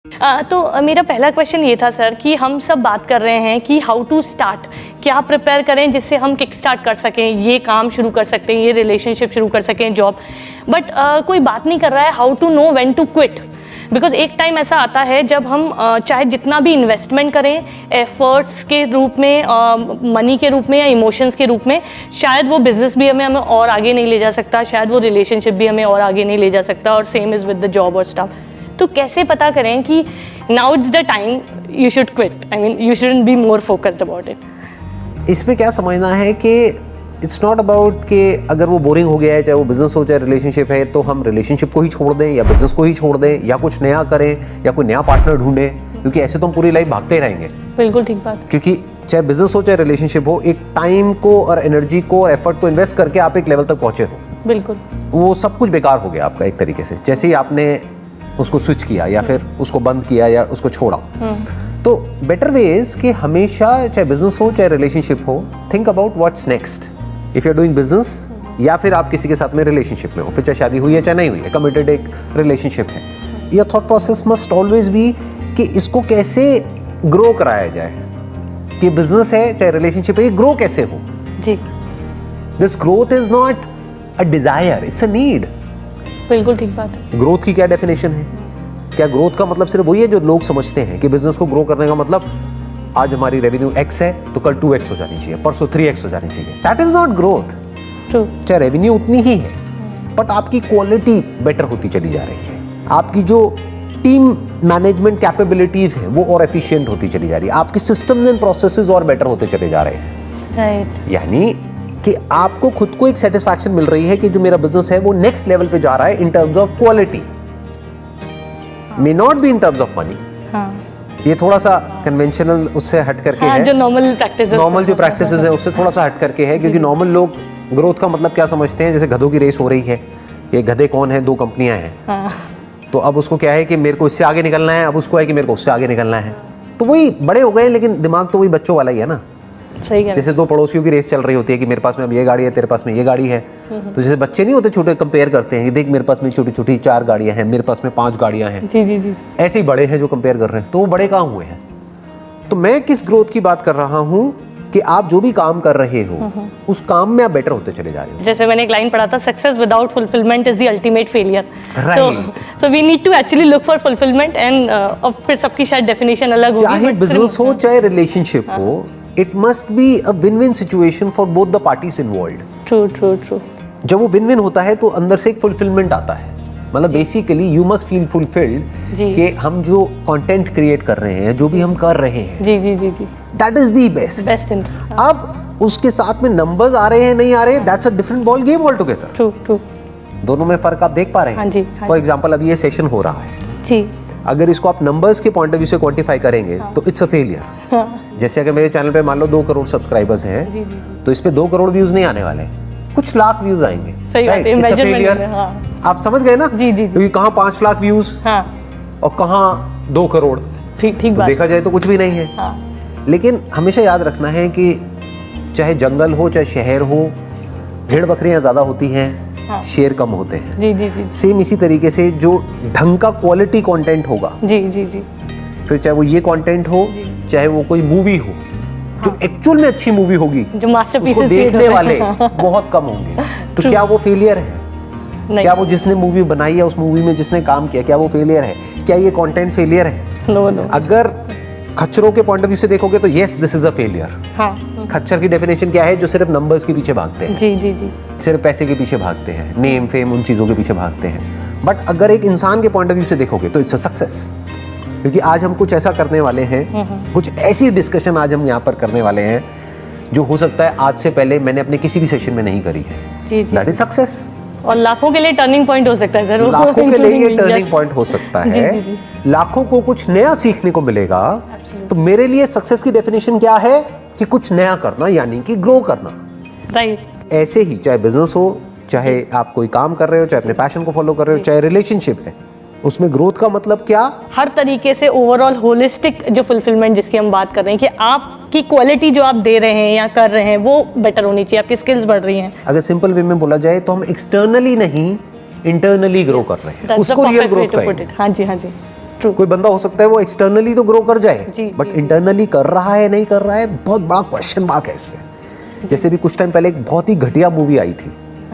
तो मेरा पहला क्वेश्चन ये था सर कि हम सब बात कर रहे हैं कि हाउ टू स्टार्ट, क्या प्रिपेयर करें जिससे हम किक स्टार्ट कर सकें, ये काम शुरू कर सकते हैं, ये रिलेशनशिप शुरू कर सकें, जॉब, बट कोई बात नहीं कर रहा है how to know when to quit. Because एक टाइम ऐसा आता है जब हम चाहे जितना भी इन्वेस्टमेंट करें एफर्ट्स के रूप में, मनी के रूप में या इमोशंस के रूप में, शायद वो बिजनेस भी हमें और आगे नहीं ले जा सकता, शायद वो रिलेशनशिप भी हमें और आगे नहीं ले जा सकता, और same is with the job और स्टफ। तो कैसे पता करें कि now it's the time you should quit, I mean you shouldn't be more focused about it. इसमें क्या समझना है कि इट्स नॉट अबाउट कि अगर वो बोरिंग हो गया है, चाहे वो बिजनेस हो चाहे रिलेशनशिप है, तो हम रिलेशनशिप को ही छोड़ दें या बिजनेस को ही छोड़ दें या कुछ नया करें या कोई नया पार्टनर ढूंढें, क्योंकि ऐसे तो हम पूरी लाइफ भागते ही रहेंगे। बिल्कुल ठीक बात। क्योंकि चाहे बिजनेस हो चाहे रिलेशनशिप हो, एक टाइम को और एनर्जी को और एफर्ट को इन्वेस्ट करके आप एक लेवल तक पहुंचे हो, बिल्कुल वो सब कुछ बेकार हो गया आपका एक तरीके से, जैसे ही आपने उसको स्विच किया या फिर उसको बंद किया या उसको छोड़ा। तो बेटर वे इज कि हमेशा चाहे बिजनेस हो चाहे रिलेशनशिप हो, think about what's next. If you are doing business या फिर आप किसी के साथ में रिलेशनशिप में हो, फिर चाहे शादी हुई है चाहे नहीं हुई है, कमिटेड एक रिलेशनशिप है, your thought process must always be कि इसको कैसे ग्रो कराया जाए, कि बिजनेस है चाहे रिलेशनशिप है, ये ग्रो कैसे हो जी। This growth is not a desire, it's a need. बिल्कुल ठीक बात है। ग्रोथ की क्या डेफिनेशन है? क्या ग्रोथ का मतलब सिर्फ वही है जो लोग समझते हैं कि बिजनेस को ग्रो करने का मतलब आज हमारी रेवेन्यू x है तो कल 2x हो जानी चाहिए, परसों 3x हो जानी चाहिए? That is not growth. True. चाहे रेवेन्यू उतनी ही है बट आपकी क्वालिटी बेटर होती चली जा रही है, आपकी जो टीम मैनेजमेंट कैपेबिलिटीज है वो और एफिशिएंट होती चली जा रही है, आपके सिस्टम्स एंड प्रोसेसेस और बेटर होते चले जा रहे हैं। राइट। यानी कि आपको खुद को एक सेटिस्फैक्शन मिल रही है कि जो मेरा बिजनेस है वो नेक्स्ट लेवल पे जा रहा है in terms of quality, may not be in terms of money. ये थोड़ा सा कन्वेंशनल उससे हट करके है, जो नॉर्मल प्रैक्टिसेस है उससे थोड़ा सा हट करके है, क्योंकि नॉर्मल लोग ग्रोथ का मतलब क्या समझते हैं, जैसे गधों की रेस हो रही है, ये गधे कौन है, 2 कंपनियां हैं, तो अब उसको क्या है कि मेरे को इससे आगे निकलना है, अब उसको है कि मेरे को उससे आगे निकलना है, तो वही बड़े हो गए लेकिन दिमाग तो वही बच्चों वाला ही है ना। सही है। जैसे 2 पड़ोसियों की रेस चल रही होती है कि मेरे पास में अब ये गाड़ी है, तेरे पास में ये गाड़ी है, तो जैसे बच्चे नहीं होते छोटे, कंपेयर करते हैं कि देख मेरे पास में छोटी छोटी 4 गाड़ियां हैं, मेरे पास में 5 गाड़ियां हैं। जी जी जी। ऐसे ही बड़े हैं जो कंपेयर कर रहे हैं, तो वो बड़े कहाँ हुए हैं? तो मैं किस ग्रोथ की बात कर रहा हूँ कि आप जो भी काम कर रहे हो उस काम में आप बेटर होते चले जा रहे हो। जैसे मैंने एक लाइन पढ़ा था, success without fulfilment is the ultimate failure. So we need to actually look for fulfilment and अब फिर सबकी शायद डेफिनेशन अलग होगी। चाहे बिजनेस हो चाहे रिलेशनशिप हो, it must be a win win situation for both the parties involved. True true true. जब वो विन विन होता है तो अंदर से एक फुलफिलमेंट आता है, मतलब basically you must feel fulfilled कि हम जो कंटेंट क्रिएट कर रहे हैं, जो भी हम कर रहे हैं, जी जी जी जी, दैट इज द बेस्ट। अब उसके साथ में नंबर्स आ रहे हैं नहीं आ रहे हैं, that's a different ball game all together. True true. दोनों में फर्क आप देख पा रहे हैं? हाँ जी। फॉर एग्जांपल अब ये सेशन हो रहा है जी, अगर इसको आप नंबर्स के पॉइंट ऑफ व्यू से क्वांटिफाई करेंगे तो इट्स अ फेलियर। जैसे अगर मेरे चैनल पे मान लो 2 करोड़ सब्सक्राइबर्स हैं, तो इस पे 2 करोड़ व्यूज नहीं आने वाले, कुछ लाख व्यूज आएंगे। सही बात है, मेजरमेंट में। आप समझ गए ना? जी जी। क्योंकि कहाँ 5 लाख व्यूज और कहाँ 2 करोड़, ठीक तो देखा जाए तो कुछ भी नहीं है। लेकिन हमेशा याद रखना है कि चाहे जंगल हो चाहे शहर हो, भेड़ बकरियां ज्यादा होती हैं, शेर कम होते हैं। जी जी जी। सेम इसी तरीके से जो ढंग का क्वालिटी कंटेंट होगा, जी जी जी, फिर चाहे वो ये कंटेंट हो चाहे वो कोई मूवी हो, जो एक्चुअल में अच्छी मूवी होगी, जो मास्टरपीसेस उसको देखने वाले बहुत कम होंगे, तो क्या वो फेलियर है? क्या वो जिसने मूवी बनाई है, उस मूवी में जिसने काम किया, क्या वो फेलियर है? क्या ये कंटेंट फेलियर है? No no. अगर खच्चरों के पॉइंट ऑफ व्यू से देखोगे तो yes, this is a failure. खच्चर की डेफिनेशन क्या है? जो सिर्फ नंबर्स के पीछे भागते हैं। जी जी जी। सिर्फ पैसे के पीछे भागते हैं, नेम फेम उन चीजों के पीछे भागते हैं। बट अगर एक इंसान के पॉइंट ऑफ व्यू से देखोगे तो इट्स अ सक्सेस। क्योंकि आज हम कुछ ऐसा करने वाले हैं, कुछ ऐसी डिस्कशन आज हम यहाँ पर करने वाले हैं जो हो सकता है आज से पहले मैंने अपने किसी भी सेशन में नहीं करी है। जी जी। That is success. और लाखों के लिए टर्निंग पॉइंट हो सकता है सर। लाखों के लिए ये टर्निंग पॉइंट हो सकता है। लाखों को कुछ नया सीखने को मिलेगा। तो मेरे लिए सक्सेस की डेफिनेशन क्या है? कि कुछ नया करना, यानी कि ग्रो करना। राइट। ऐसे ही चाहे बिजनेस हो, चाहे आप कोई काम कर रहे हो, चाहे अपने पैशन को फॉलो कर रहे हो, चाहे रिलेशनशिप है, उसमें ग्रोथ का मतलब क्या? हर तरीके से ओवरऑल होलिस्टिक जो फुलफिलमेंट जिसकी हम बात कर रहे हैं कि आपकी क्वालिटी जो आप दे रहे हैं या कर रहे हैं वो बेटर होनी चाहिए, आपकी स्किल्स बढ़ रही हैं। अगर सिंपल वे में बोला जाए तो हम एक्सटर्नली नहीं, इंटरनली ग्रो कर रहे हैं, उसको रियल ग्रोथ कहेंगे। हाँ जी हाँ जी। True. कोई बंदा हो सकता है वो एक्सटर्नली तो ग्रो कर जाए, जी, बट जी, इंटरनली कर रहा है नहीं कर रहा है, बहुत बड़ा क्वेश्चन मार्क है इसमें। जैसे भी कुछ टाइम पहले एक बहुत ही घटिया मूवी आई थी,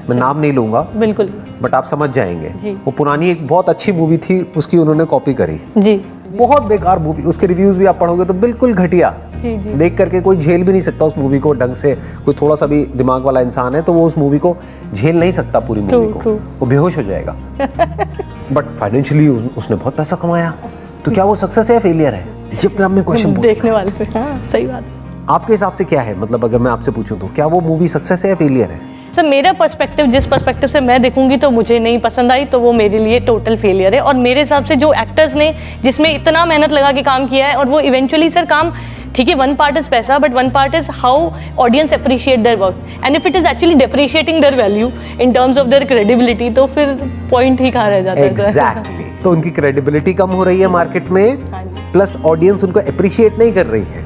मैं नाम नहीं लूंगा, बिल्कुल बट आप समझ जाएंगे। जी। वो पुरानी एक बहुत अच्छी मूवी थी, उसकी उन्होंने कॉपी करी, जी बहुत बेकार मूवी, उसके रिव्यूज भी आप पढ़ोगे तो बिल्कुल घटिया। जी जी देख करके कोई झेल भी नहीं सकता उस मूवी को ढंग से, कोई थोड़ा सा भी दिमाग वाला इंसान है तो वो उस मूवी को झेल नहीं सकता पूरी मूवी को, true. वो बेहोश हो जाएगा। बट फाइनेंशियली उसने बहुत पैसा कमाया, तो क्या वो सक्सेस है या फेलियर है, ये अपने आप में क्वेश्चन देखने वाले पे, हाँ सही बात। आपके हिसाब से क्या है, मतलब अगर मैं आपसे पूछूं तो क्या वो मूवी सक्सेस है या फेलियर है? सर मेरा पर्सपेक्टिव, जिस पर्सपेक्टिव से मैं देखूंगी तो मुझे नहीं पसंद आई, तो वो मेरे लिए टोटल फेलियर है। और मेरे हिसाब से जो एक्टर्स ने जिसमें इतना मेहनत लगा के काम किया है, और वो इवेंचुअली सर काम, ठीक है, वन पार्ट इज पैसा, but one part is how audience appreciate their work, and if it is actually depreciating their value in terms of their credibility, तो फिर पॉइंट ही कहाँ रह जाता है। एग्जैक्टली, तो उनकी क्रेडिबिलिटी कम हो रही है मार्केट में, प्लस ऑडियंस उनको अप्रिशिएट नहीं कर रही है,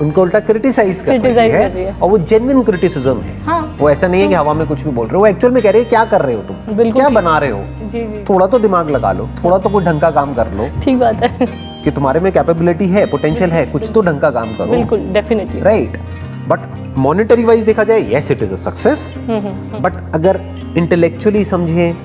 उनको उल्टा क्रिटिसाइज कर रही है, और वो जेन्युइन क्रिटिसिज्म है। हाँ। वो ऐसा नहीं है कि हवा में कुछ भी बोल रहे हो, वो एक्चुअल में कह रहे हैं क्या कर रहे हो तुम, बिल्कुल क्या बना रहे हो, जी जी थोड़ा तो दिमाग लगा लो, थोड़ा तो कोई ढंग का काम कर लो, ठीक बात है, कि तुम्हारे में कैपेबिलिटी है, पोटेंशियल है, कुछ तो ढंग का काम करो। बिल्कुल definitely right, but monetary wise देखा जाए, yes it is a success, but अगर इंटेलेक्चुअली समझे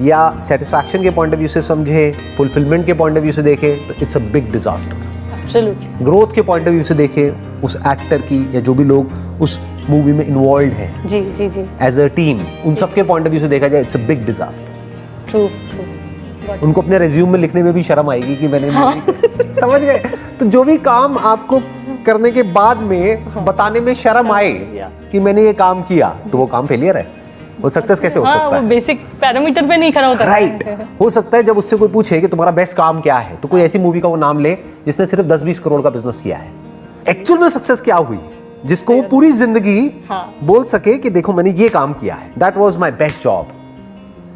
या सेटिस्फैक्शन के पॉइंट ऑफ व्यू से समझे, फुलफिलमेंट के पॉइंट ऑफ व्यू से देखे, तो it's a big disaster. Absolutely growth के पॉइंट ऑफ व्यू से देखें, उस एक्टर की या जो भी लोग उस मूवी में इन्वॉल्व हैं जी जी जी, एज अ टीम, उन सब के पॉइंट ऑफ व्यू से देखा जाए, it's a big disaster. True true, उनको अपने रिज्यूम में लिखने में भी शर्म आएगी कि मैंने समझ गए, तो जो भी काम आपको करने के बाद में बताने में शर्म आए कि मैंने ये काम किया, तो वो काम फेलियर है, वो सक्सेस कैसे हो हाँ, सकता वो है? बेसिक पैरामीटर पे नहीं खड़ा होता। राइट, हो सकता है जब उससे कोई पूछे कि तुम्हारा बेस्ट काम क्या है, तो कोई ऐसी मूवी का वो नाम ले जिसने सिर्फ 10-20 करोड़ का बिजनेस किया है। एक्चुअल में सक्सेस क्या हुई, जिसको वो पूरी जिंदगी हाँ। बोल सके कि देखो मैंने ये काम किया है, that was my best job,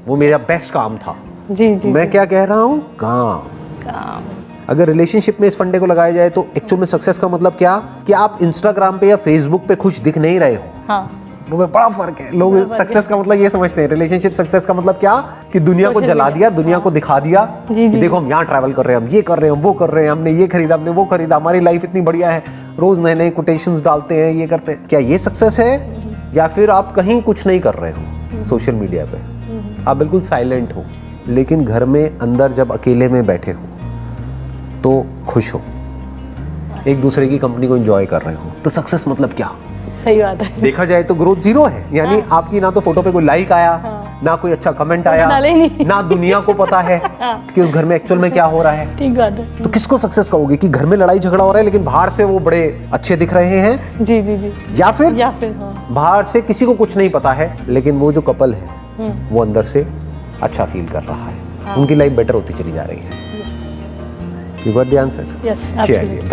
वो मेरा बेस्ट काम था। जी जी, मैं क्या कह रहा हूँ, काम। अगर रिलेशनशिप में इस फंडे को लगाया जाए तो एक्चुअल में सक्सेस का मतलब क्या, कि आप इंस्टाग्राम पे या फेसबुक पे खुश दिख नहीं रहे हो। हाँ में बड़ा फर्क है, लोग सक्सेस का मतलब ये समझते हैं, रिलेशनशिप सक्सेस का मतलब क्या, कि दुनिया को जला दिया, दुनिया को दिखा दिया कि देखो हम यहाँ ट्रैवल कर रहे हैं, हम ये कर रहे हैं, हम वो कर रहे हैं, हमने ये खरीदा, हमने वो खरीदा, हमारी लाइफ इतनी बढ़िया है, रोज नए नए कोटेशंस डालते हैं, ये करते हैं। क्या ये सक्सेस है, या फिर आप कहीं कुछ नहीं कर रहे हो सोशल मीडिया पे, आप बिल्कुल साइलेंट हो, लेकिन घर में अंदर जब अकेले में बैठे हो तो खुश हो, एक दूसरे की कंपनी को एंजॉय कर रहे हो, तो सक्सेस मतलब क्या? सही बात है। देखा जाए तो ग्रोथ जीरो है, यानी आपकी ना तो फोटो पे कोई लाइक आया, ना कोई अच्छा कमेंट आया, डाले नहीं। ना दुनिया को पता है कि उस घर में एक्चुअल में क्या हो रहा है। ठीक बात है। तो किसको सक्सेस कहोगे, कि घर में लड़ाई झगड़ा हो रहा है लेकिन बाहर से वो बड़े अच्छे दिख रहे हैं, जी जी जी, या फिर हाँ। बाहर से किसी को कुछ नहीं पता है लेकिन वो जो कपल है वो अंदर से अच्छा फील कर रहा है, उनकी लाइफ बेटर होती चली जा रही है। You got the answer? Yes, absolutely.